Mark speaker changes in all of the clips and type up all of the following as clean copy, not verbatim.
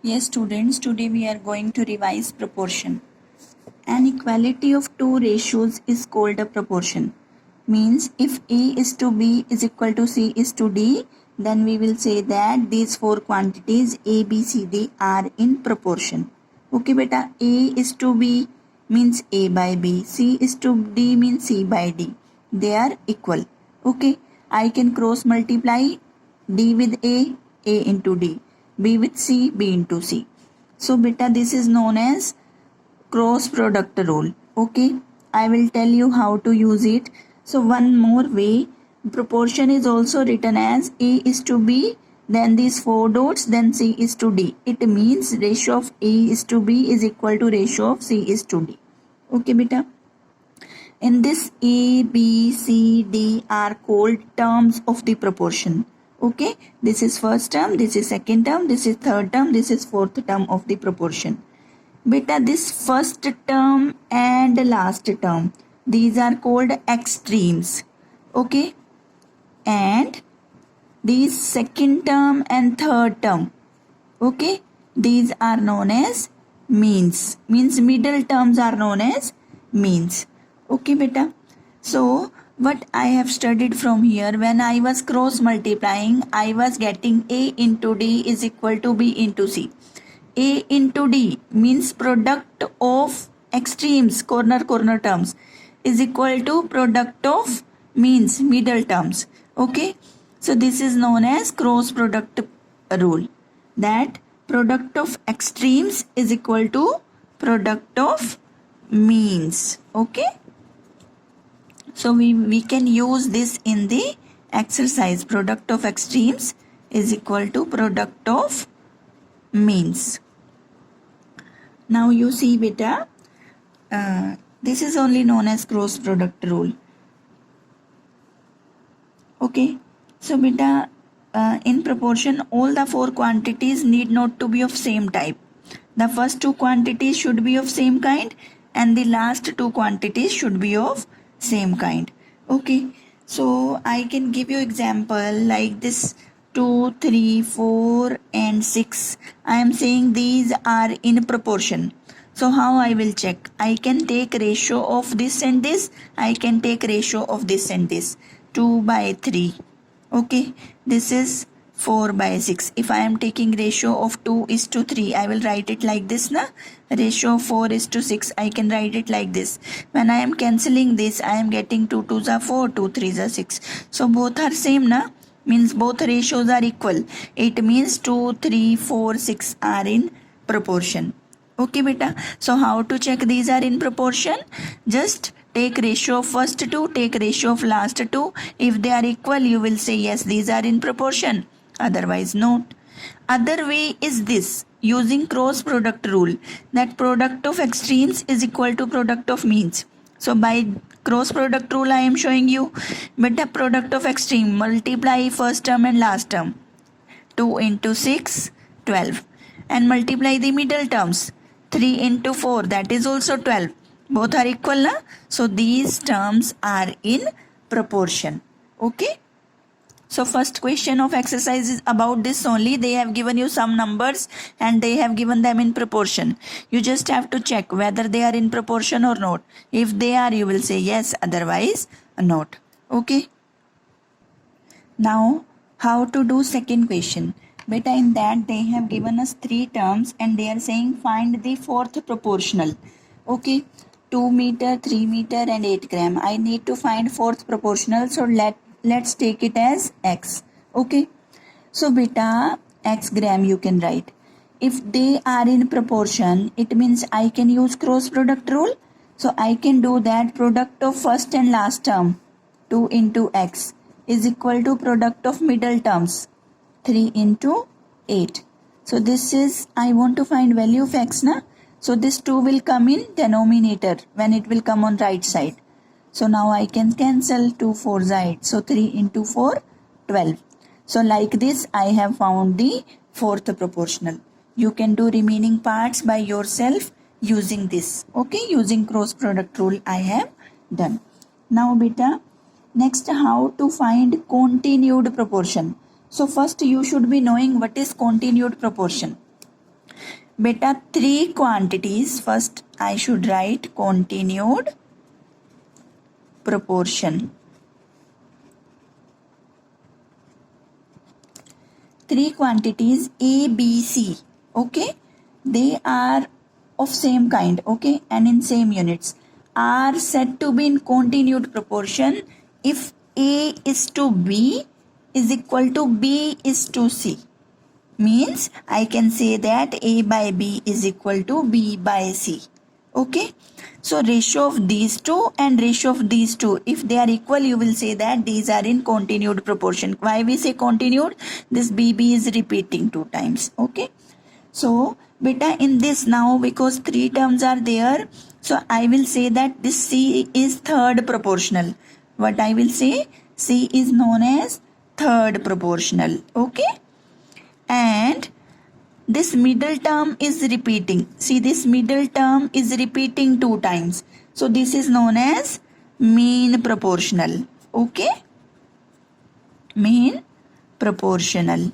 Speaker 1: Yes, students, today we are going to revise proportion. An equality of two ratios is called a proportion. Means if A is to B is equal to C is to D, then we will say that these four quantities A, B, C, D are in proportion. Okay, beta, A is to B means A by B. C is to D means C by D. They are equal. Okay, I can cross multiply D with A into D, B with C, B into C. So beta, this is known as cross product rule. Okay, I will tell you how to use it. So one more way, proportion is also written as A is to B, then these four dots, then C is to D. It means ratio of A is to B is equal to ratio of C is to D. Okay, beta. In this, A, B, C, D are called terms of the proportion. Okay, this is first term, this is second term, this is third term, this is fourth term of the proportion. Beta, this first term and last term, these are called extremes. Okay, and these second term and third term, okay, these are known as means. Means middle terms are known as means. Okay, beta. So what I have studied from here, when I was cross multiplying, I was getting A into D is equal to B into C. A into D means product of extremes, corner terms, is equal to product of means, middle terms. Okay, so this is known as cross product rule, that product of extremes is equal to product of means. Okay, so we can use this in the exercise. Product of extremes is equal to product of means. Now you see beta, this is only known as cross product rule. Okay, so beta, in proportion all the four quantities need not to be of same type. The first two quantities should be of same kind and the last two quantities should be of same kind. Okay, so I can give you example like this. 2, 3, 4 and 6. I am saying these are in proportion. So how I will check? I can take ratio of this and this. I can take ratio of this and this. 2 by 3. Okay. This is 4 by 6. If I am taking ratio of 2 is to 3, I will write it like this, na? Ratio of 4 is to 6, I can write it like this. When I am cancelling this, I am getting 2 2s are 4, 2 3s are 6. So both are same, na? Means both ratios are equal. It means 2, 3, 4, 6 are in proportion. Okay, beta. So how to check these are in proportion? Just take ratio of first two, take ratio of last two. If they are equal, you will say yes, these are in proportion. Otherwise, not. Other way is this, using cross product rule, that product of extremes is equal to product of means. So by cross product rule I am showing you, but the product of extreme, multiply first term and last term. 2 into 6, 12. And multiply the middle terms. 3 into 4, that is also 12. Both are equal, na? So these terms are in proportion. Okay. So first question of exercise is about this only. They have given you some numbers and they have given them in proportion. You just have to check whether they are in proportion or not. If they are, you will say yes, otherwise not. Okay. Now, how to do second question? Beta, in that they have given us three terms and they are saying find the fourth proportional. Okay. 2 meter, 3 meter and 8 gram. I need to find fourth proportional. So let's take it as x. Okay, so beta, x gram you can write. If they are in proportion, it means I can use cross product rule. So I can do that. Product of first and last term, 2 into x, is equal to product of middle terms, 3 into 8. So this is, I want to find value of x, na? So this 2 will come in denominator when it will come on right side. So now I can cancel 2 4 8. So 3 into 4, 12. So like this I have found the fourth proportional. You can do remaining parts by yourself using this. Okay, using cross product rule I have done. Now beta, next how to find continued proportion. So first you should be knowing what is continued proportion. Beta, three quantities. First I should write continued proportion. Three quantities A, B, C. Okay, they are of same kind, okay, and in same units, are said to be in continued proportion if A is to B is equal to B is to C. Means I can say that A by B is equal to B by C. Okay, so ratio of these two and ratio of these two, if they are equal, you will say that these are in continued proportion. Why we say continued? This BB is repeating two times. Okay, so beta, in this now, because three terms are there, so I will say that this C is third proportional. What I will say? C is known as third proportional. Okay, and this middle term is repeating. See, this middle term is repeating two times. So this is known as mean proportional. Okay, mean proportional.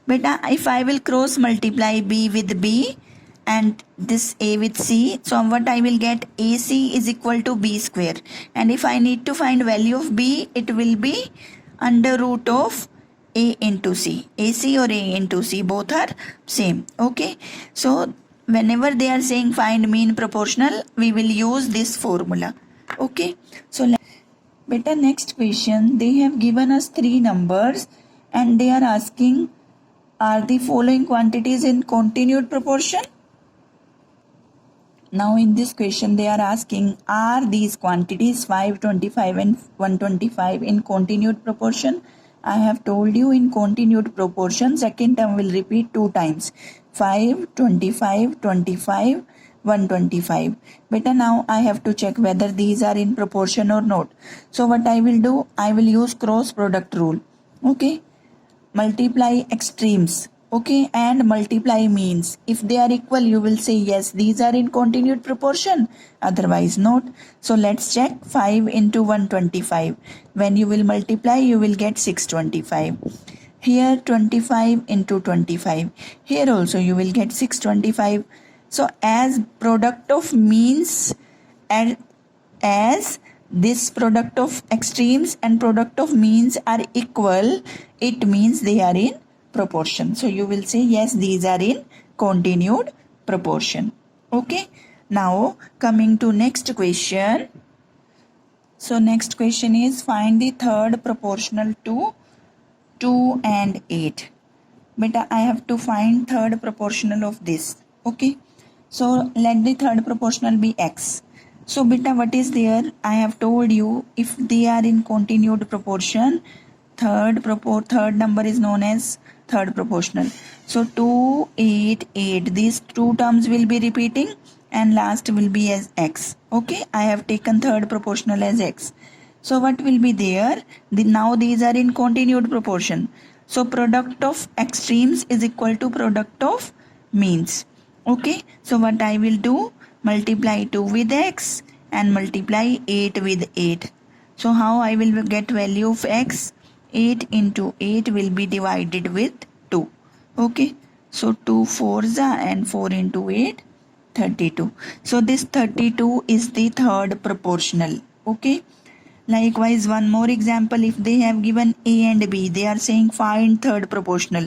Speaker 1: Beta, if I will cross multiply B with B and this A with C, so what I will get? AC is equal to B square. And if I need to find value of B, it will be under root of A into C. AC or A into C, both are same. Okay, so whenever they are saying find mean proportional, we will use this formula. Okay, so beta, next question, they have given us three numbers and they are asking, are the following quantities in continued proportion? Now in this question they are asking, are these quantities 5, 25 and 125 in continued proportion? I have told you in continued proportion, second term will repeat two times. 5, 25, 25, 125. Beta, now I have to check whether these are in proportion or not. So what I will do, I will use cross product rule. Okay, multiply extremes. Okay, and multiply means. If they are equal, you will say yes, these are in continued proportion, otherwise not. So let's check. 5 into 125. When you will multiply, you will get 625. Here 25 into 25. Here also you will get 625. So as product of means and as this product of extremes and product of means are equal, it means they are in proportion. So you will say yes, these are in continued proportion. Okay, now coming to next question. So next question is, find the third proportional to 2 and 8. Beta, I have to find third proportional of this. Okay, so let the third proportional be x. So beta, what is there? I have told you, if they are in continued proportion, third number is known as third proportional. So 2, 8, 8, these two terms will be repeating and last will be as x. Okay, I have taken third proportional as x. So what will be there? Now these are in continued proportion. So product of extremes is equal to product of means. Okay, so what I will do? Multiply 2 with x and multiply 8 with 8. So how I will get value of x? 8 into 8 will be divided with 2. Okay, so 2 4s and 4 into 8, 32. So this 32 is the third proportional. Okay, likewise one more example, if they have given A and B, they are saying find third proportional.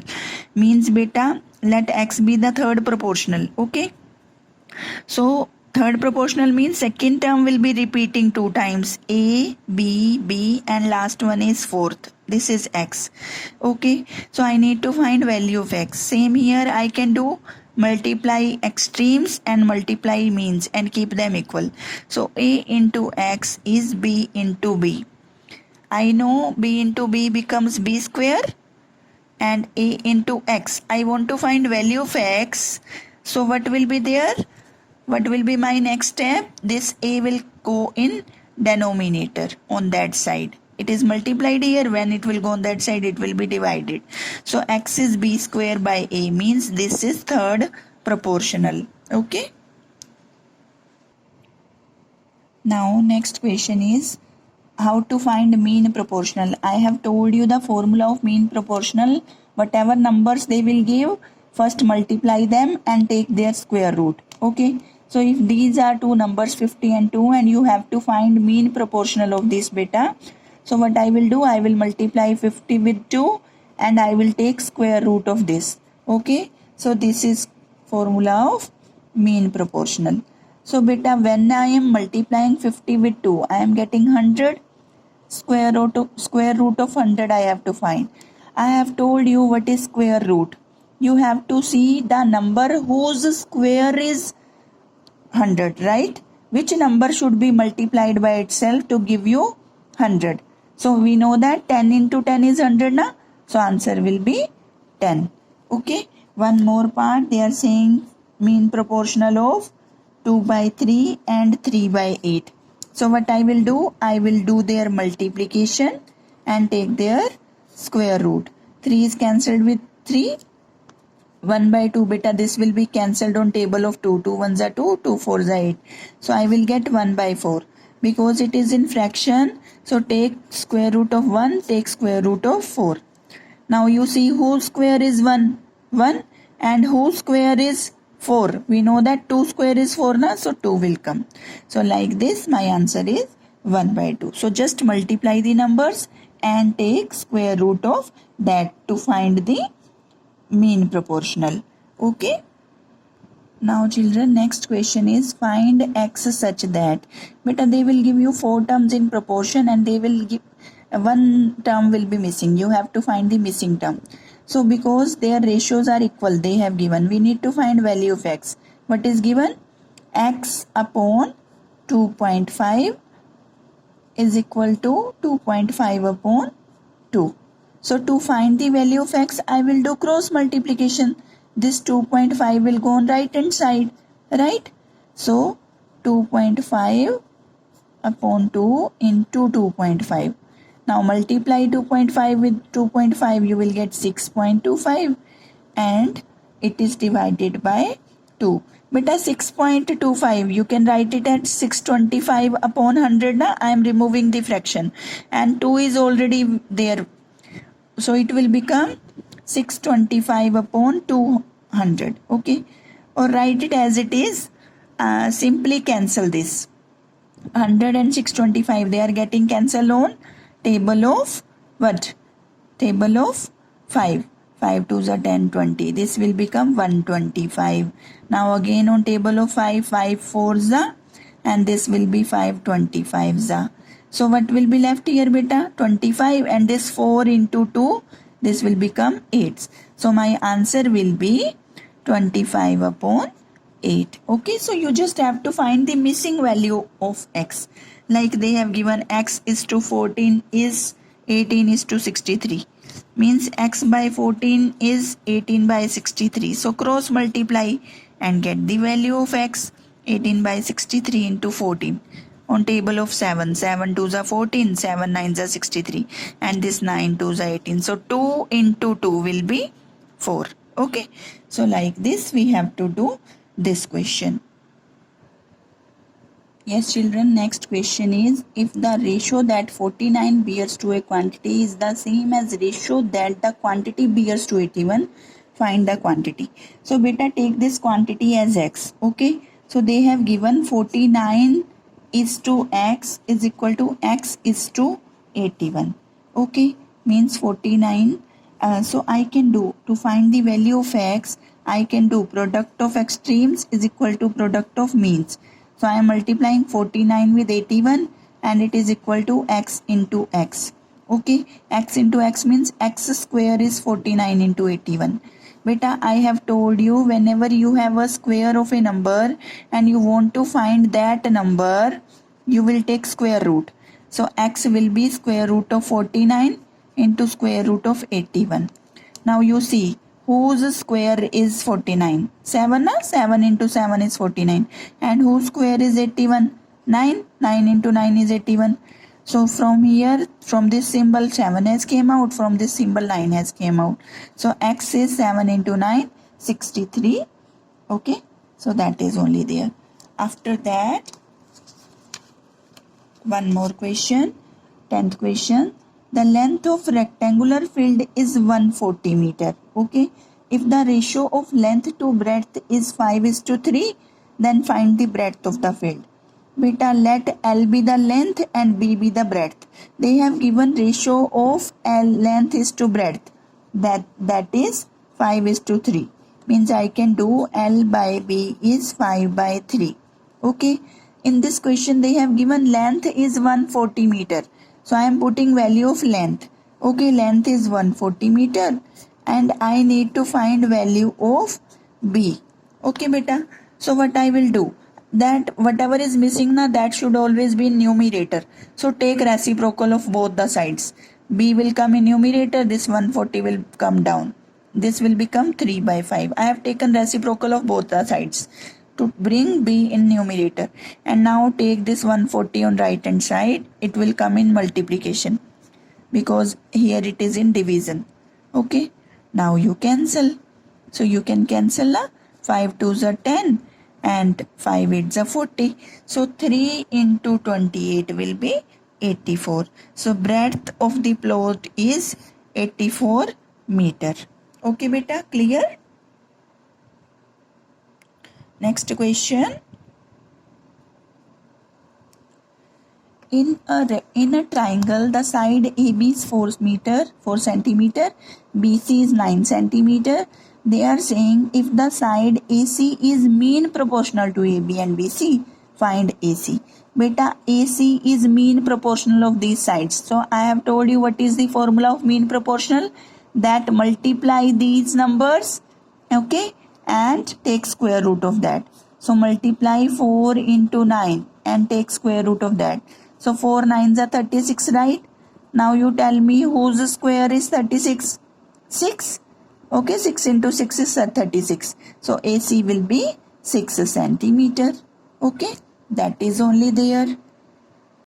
Speaker 1: Means beta, let x be the third proportional. Okay, so third proportional means second term will be repeating two times, A, B, B, and last one is fourth. This is x. Okay, so I need to find value of x. Same here, I can do multiply extremes and multiply means and keep them equal. So A into x is B into B. I know B into B becomes B square and A into x. I want to find value of x. So what will be there? What will be my next step? This A will go in denominator on that side. It is multiplied here. When it will go on that side, it will be divided. So x is B square by A, means this is third proportional. Okay. Now next question is how to find mean proportional. I have told you the formula of mean proportional. Whatever numbers they will give, first multiply them and take their square root. Okay, so if these are two numbers 50 and 2 and you have to find mean proportional of this beta, so what I will do, I will multiply 50 with 2 and I will take square root of this. Okay, so this is formula of mean proportional. So beta, when I am multiplying 50 with 2, I am getting 100. Square root of 100 I have to find. I have told you what is square root. You have to see the number whose square is 100, right? Which number should be multiplied by itself to give you 100? So we know that 10 into 10 is 100 na? So answer will be 10. Okay. One more part, they are saying mean proportional of 2 by 3 and 3 by 8. So what I will do, I will do their multiplication and take their square root. 3 is cancelled with 3. 1 by 2 beta, this will be cancelled on table of 2. 2 1s are 2, 2 4s are 8. So I will get 1 by 4. Because it is in fraction, so take square root of 1, take square root of 4. Now you see whose square is 1, 1 and whose square is 4. We know that 2 square is 4 na, so 2 will come. So like this my answer is 1 by 2. So just multiply the numbers and take square root of that to find the mean proportional. Okay. Now children, next question is find x such that, beta, they will give you 4 terms in proportion and they will give one term will be missing. You have to find the missing term. So because their ratios are equal, they have given, we need to find value of x. What is given? X upon 2.5 is equal to 2.5 upon 2. So to find the value of x, I will do cross multiplication. This 2.5 will go on right hand side, right? So 2.5 upon 2 into 2.5. Now multiply 2.5 with 2.5, you will get 6.25 and it is divided by 2. Beta, 6.25, you can write it at 625 upon 100 na? I am removing the fraction and 2 is already there. So it will become 625 upon 200. Okay. Or write it as it is. Simply cancel this. 100 and 625, they are getting cancelled on table of what? Table of 5. 5 2s are 10, 20. This will become 125. Now again on table of 5, 5 4s and this will be 5 25s. So what will be left here beta? 25 and this 4 into 2, this will become 8. So my answer will be 25 upon 8. Okay, so you just have to find the missing value of x. Like they have given x is to 14 is 18 is to 63. Means x by 14 is 18 by 63. So cross multiply and get the value of x. 18 by 63 into 14. On table of 7, 7 2s are 14, 7 9s are 63 and this 9 2s are 18. So 2 into 2 will be 4. Okay. So like this we have to do this question. Yes children, next question is, if the ratio that 49 bears to a quantity is the same as ratio that the quantity bears to 81, find the quantity. So beta, take this quantity as x. Okay. So they have given 49 is to x is equal to x is to 81. Okay, means 49. So I can do, to find the value of x, I can do product of extremes is equal to product of means. So I am multiplying 49 with 81 and it is equal to x into x. Okay, x into x means x square is 49 into 81. Beta, I have told you, whenever you have a square of a number and you want to find that number, you will take square root. So x will be square root of 49 into square root of 81. Now you see whose square is 49? 7, 7 into 7 is 49. And whose square is 81? 9. 9 into 9 is 81. So from here, from this symbol 7 has came out, from this symbol 9 has came out. So x is 7 into 9, 63. Okay, so that is only there. After that, one more question, 10th question. The length of rectangular field is 140 meter. Okay, if the ratio of length to breadth is 5:3, then find the breadth of the field. Beta, let L be the length and B be the breadth. They have given ratio of L length is to breadth. That is 5:3. Means I can do L by B is 5/3. Okay. In this question they have given length is 140 meter. So I am putting value of length. Okay, length is 140 meter and I need to find value of B. Okay beta. So what I will do, that whatever is missing na, that should always be in numerator. So take reciprocal of both the sides. B will come in numerator, this 140 will come down. This will become 3/5. I have taken reciprocal of both the sides to bring B in numerator. And now take this 140 on right hand side. It will come in multiplication because here it is in division. Okay. Now you cancel. So you can cancel 5 2s are 10 and 5 8s are 40. So 3 into 28 will be 84. So breadth of the plot is 84 meter. Okay beta, clear? Next question. In a triangle, the side AB is 4 centimeter, BC is 9 centimeter. They are saying if the side AC is mean proportional to AB and BC, find AC. Beta, AC is mean proportional of these sides. So I have told you what is the formula of mean proportional. That multiply these numbers, okay, and take square root of that. So multiply 4 into 9 and take square root of that. So 4 9s are 36, right? Now you tell me whose square is 36? 6. Okay, 6 into 6 is 36. So AC will be 6 centimeter. Okay, that is only there.